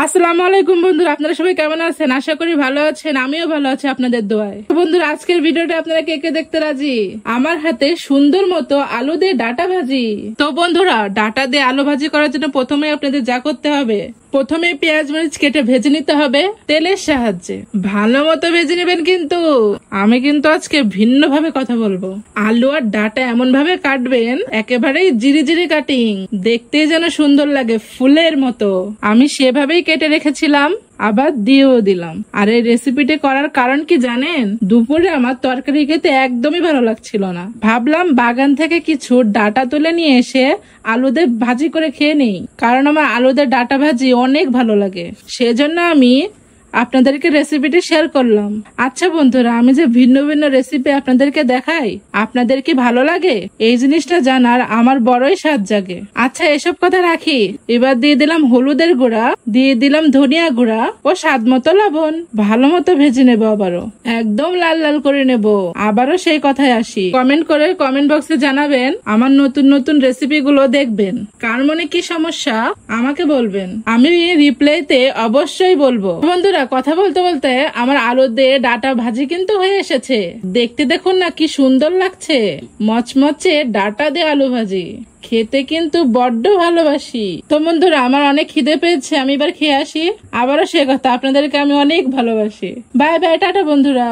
আসসালামু আলাইকুম বন্ধুরা, আপনারা সবাই কেমন আছেন? আশা করি ভালো আছেন। আমিও ভালো আছি আপনাদের দোয়ায়। বন্ধুরা, আজকের ভিডিওটা আপনারা কে কে দেখতে রাজি? আমার হাতে সুন্দর মতো আলু দিয়ে ডাটা ভাজি। তো বন্ধুরা, ডাটা দিয়ে আলু ভাজি করার জন্য প্রথমে আপনাদের যা করতে হবে, প্রথমে পেঁয়াজ মরিচ কেটে ভেজে নিতে হবে তেলের সাহায্যে। ভালো মতো ভেজে নেবেন, কিন্তু আমি কিন্তু আজকে ভিন্ন ভাবে কথা বলবো। আলু আর ডাটা এমন ভাবে কাটবেন, একেবারেই জিরি জিরি কাটিং, দেখতে যেন সুন্দর লাগে ফুলের মতো। আমি সেভাবেই কেটে রেখেছিলাম, আবার দিয়েও দিলাম। আর এই রেসিপিটি করার কারণ কি জানেন? দুপুরে আমার তরকারি খেতে একদমই ভালো লাগছিল না। ভাবলাম বাগান থেকে কিছু ডাটা তুলে নিয়ে এসে আলুতে ভাজি করে খেয়ে নেই, কারণ আমার আলুতে ডাটা ভাজি অনেক ভালো লাগে। সেজন্য আমি আপনাদেরকে রেসিপিটি শেয়ার করলাম। আচ্ছা বন্ধুরা, আমি যে ভিন্ন ভিন্ন রেসিপি আপনাদেরকে দেখাই, আপনাদের কি ভালো লাগে? এই জিনিসটা জানার আমার বড়ই স্বাদ জাগে। আচ্ছা, এসব কথা রাখি। এবার দিয়ে দিলাম হলুদের গুঁড়া, দিয়ে দিলাম ধনিয়া গুঁড়া ও স্বাদ মতো লবণ। ভালো মতো ভেজে নেবো, আবারও একদম লাল লাল করে নেব। আবারও সেই কথায় আসি, কমেন্ট করে কমেন্ট বক্সে জানাবেন আমার নতুন নতুন রেসিপি গুলো দেখবেন। কার মনে কি সমস্যা আমাকে বলবেন, আমি রিপ্লাইতে অবশ্যই বলবো। বন্ধুরা, কথা বলতে বলতে আমার আলু দিয়ে ডাটা ভাজি কিন্তু হয়ে এসেছে। দেখতে দেখুন না কি সুন্দর লাগছে, মচমচে ডাটা দিয়ে আলু ভাজি। খেতে কিন্তু বড্ড ভালোবাসি। তো বন্ধুরা, আমার অনেক খিদে পেয়েছে, আমি এবার খেয়ে আসি। আবারও সে কথা, আপনাদেরকে আমি অনেক ভালোবাসি। বাই বাই, টাটা বন্ধুরা।